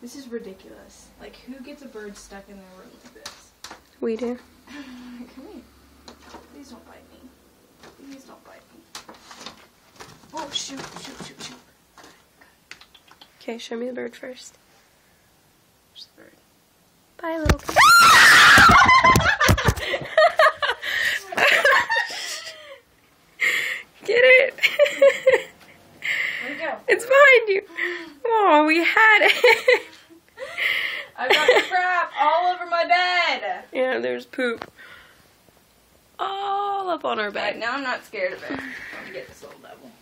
This is ridiculous. Like, who gets a bird stuck in their room like this? We do. Come here. Please don't bite me. Please don't bite me. Oh, shoot. Okay, show me the bird first. There's the bird. Bye, little guy. Get it? Where'd it go? It's behind you. Oh, we had it. I've got crap all over my bed. Yeah, there's poop. All up on our bed. Alright, now I'm not scared of it. Let me get this little devil.